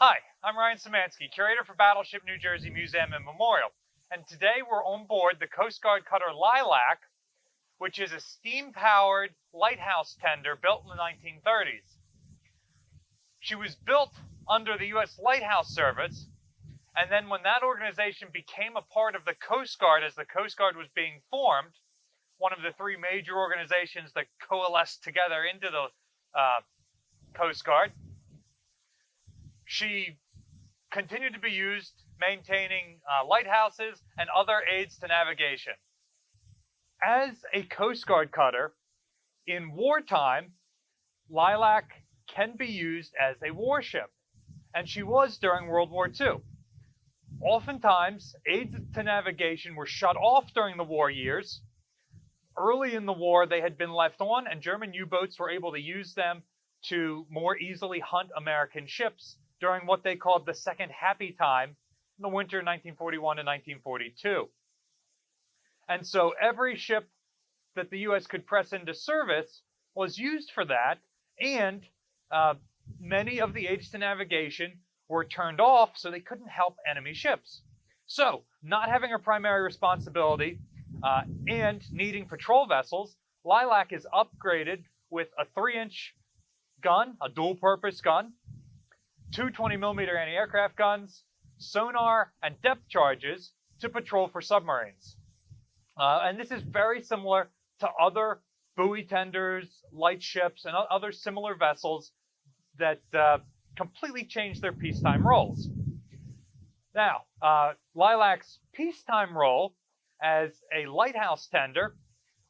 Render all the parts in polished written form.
Hi, I'm Ryan Szymanski, curator for Battleship New Jersey Museum and Memorial, and today we're on board the Coast Guard Cutter Lilac, which is a steam-powered lighthouse tender built in the 1930s. She was built under the U.S. Lighthouse Service, and then when that organization became a part of the Coast Guard, as the Coast Guard was being formed, one of the three major organizations that coalesced together into the Coast Guard, she continued to be used maintaining lighthouses and other aids to navigation. As a Coast Guard cutter, in wartime, Lilac can be used as a warship, and she was during World War II. Oftentimes, aids to navigation were shut off during the war years. Early in the war, they had been left on, and German U-boats were able to use them to more easily hunt American ships during what they called the Second Happy Time in the winter of 1941 to 1942. And so every ship that the U.S. could press into service was used for that, and many of the aids to navigation were turned off so they couldn't help enemy ships. So, not having a primary responsibility and needing patrol vessels, Lilac is upgraded with a 3-inch gun, a dual-purpose gun, two 20mm anti-aircraft guns, sonar, and depth charges to patrol for submarines. And this is very similar to other buoy tenders, light ships, and other similar vessels that completely changed their peacetime roles. Now, Lilac's peacetime role as a lighthouse tender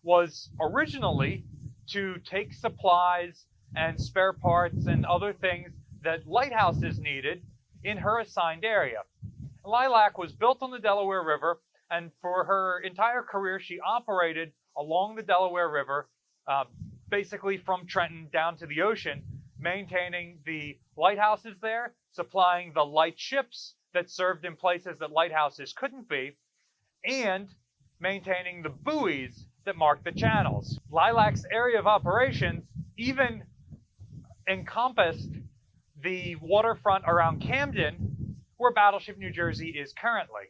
was originally to take supplies and spare parts and other things that lighthouses needed in her assigned area. Lilac was built on the Delaware River, and for her entire career, she operated along the Delaware River, basically from Trenton down to the ocean, maintaining the lighthouses there, supplying the light ships that served in places that lighthouses couldn't be, and maintaining the buoys that marked the channels. Lilac's area of operations even encompassed the waterfront around Camden, where Battleship New Jersey is currently.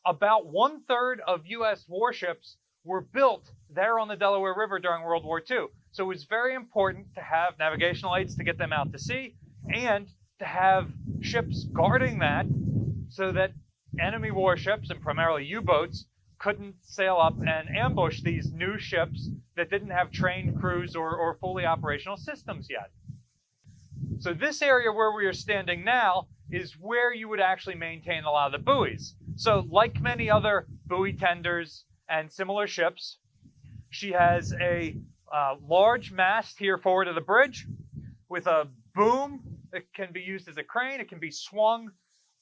About 1/3 of U.S. warships were built there on the Delaware River during World War II. So it was very important to have navigational aids to get them out to sea and to have ships guarding that so that enemy warships, and primarily U-boats, couldn't sail up and ambush these new ships that didn't have trained crews or fully operational systems yet. So this area where we are standing now is where you would actually maintain a lot of the buoys. So like many other buoy tenders and similar ships, she has a large mast here forward of the bridge with a boom that can be used as a crane. It can be swung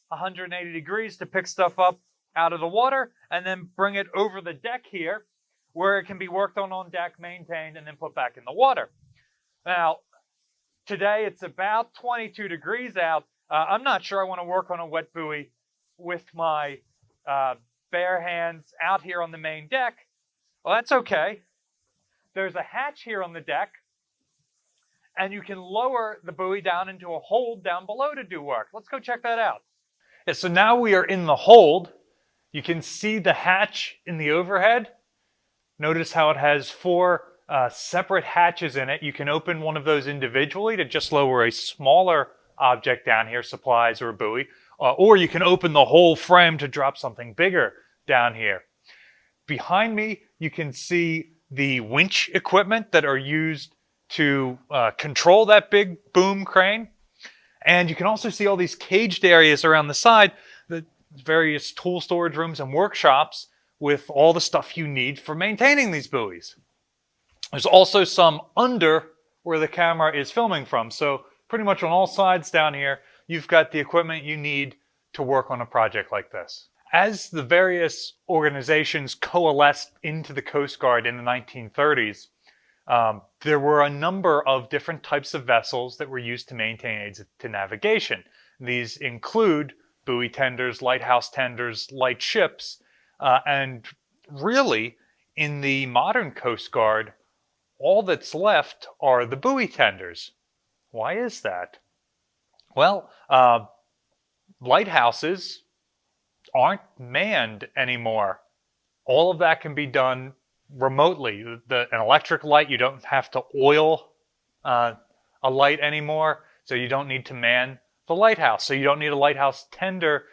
180 degrees to pick stuff up out of the water and then bring it over the deck here where it can be worked on deck, maintained, and then put back in the water. Now, today it's about 22 degrees out. I'm not sure I want to work on a wet buoy with my bare hands out here on the main deck. Well, that's okay. There's a hatch here on the deck, and you can lower the buoy down into a hold down below to do work. Let's go check that out. Yeah, so now we are in the hold. You can see the hatch in the overhead. Notice how it has 4 separate hatches in it. You can open one of those individually to just lower a smaller object down here, supplies or a buoy, or you can open the whole frame to drop something bigger down here. Behind me, you can see the winch equipment that are used to control that big boom crane. And you can also see all these caged areas around the side, the various tool storage rooms and workshops with all the stuff you need for maintaining these buoys. There's also some under where the camera is filming from. So pretty much on all sides down here, you've got the equipment you need to work on a project like this. As the various organizations coalesced into the Coast Guard in the 1930s, there were a number of different types of vessels that were used to maintain aids to navigation. These include buoy tenders, lighthouse tenders, light ships, and really, in the modern Coast Guard, all that's left are the buoy tenders. Why is that? Well, lighthouses aren't manned anymore. All of that can be done remotely. An electric light, you don't have to oil a light anymore, so you don't need to man the lighthouse. So you don't need a lighthouse tender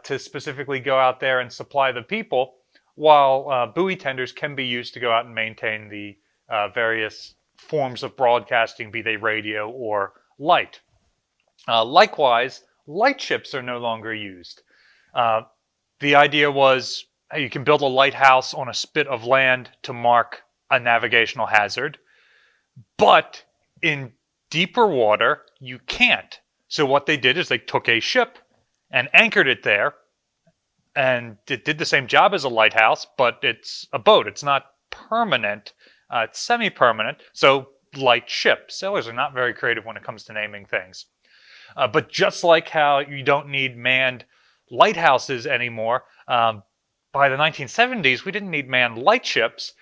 to specifically go out there and supply the people, while buoy tenders can be used to go out and maintain the various forms of broadcasting, be they radio or light. Likewise, lightships are no longer used. The idea was you can build a lighthouse on a spit of land to mark a navigational hazard, but in deeper water, you can't. So what they did is they took a ship and anchored it there, and it did the same job as a lighthouse, but it's a boat. It's not permanent. It's semi-permanent, so light ship. Sailors are not very creative when it comes to naming things. But just like how you don't need manned lighthouses anymore, by the 1970s, we didn't need manned lightships.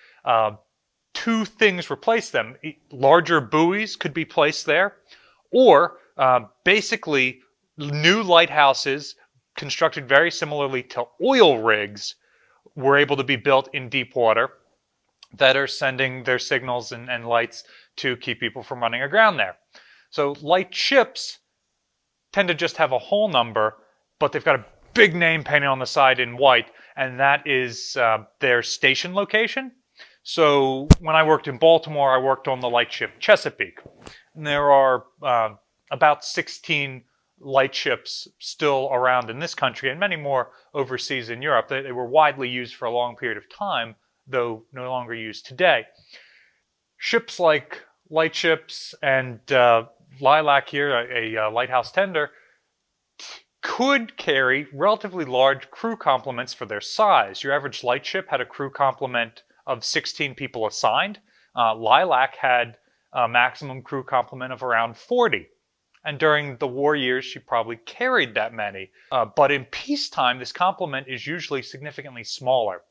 Two things replaced them. Larger buoys could be placed there, or basically new lighthouses constructed very similarly to oil rigs were able to be built in deep water that are sending their signals and lights to keep people from running aground there. So light ships tend to just have a whole number, but they've got a big name painted on the side in white, and that is their station location. So when I worked in Baltimore, I worked on the lightship Chesapeake. And there are about 16 lightships still around in this country, and many more overseas in Europe. They were widely used for a long period of time, though no longer used today. Ships like lightships and Lilac here, a lighthouse tender, could carry relatively large crew complements for their size. Your average lightship had a crew complement of 16 people assigned. Lilac had a maximum crew complement of around 40. And during the war years, she probably carried that many. But in peacetime, this complement is usually significantly smaller.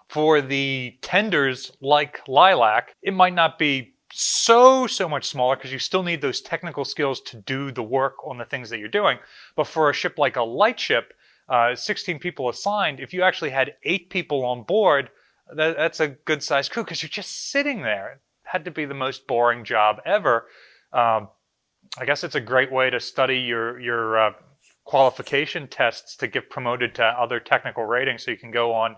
For the tenders like Lilac, it might not be so much smaller because you still need those technical skills to do the work on the things that you're doing. But for a ship like a lightship, 16 people assigned, if you actually had 8 people on board, that's a good sized crew because you're just sitting there. It had to be the most boring job ever. I guess it's a great way to study your qualification tests to get promoted to other technical ratings so you can go on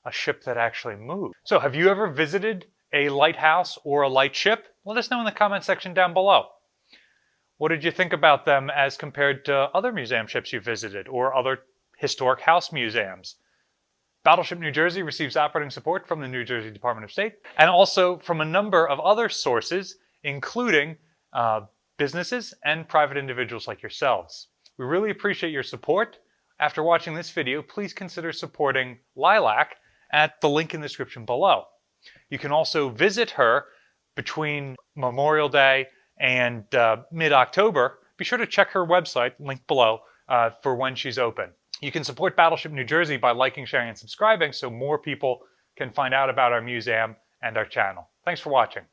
a ship that actually moves. So have you ever visited a lighthouse or a lightship? Let us know in the comment section down below. What did you think about them as compared to other museum ships you visited or other historic house museums? Battleship New Jersey receives operating support from the New Jersey Department of State and also from a number of other sources, including businesses and private individuals like yourselves. We really appreciate your support. After watching this video, please consider supporting Lilac at the link in the description below. You can also visit her between Memorial Day and mid-October. Be sure to check her website, link below, for when she's open. You can support Battleship New Jersey by liking, sharing, and subscribing so more people can find out about our museum and our channel. Thanks for watching.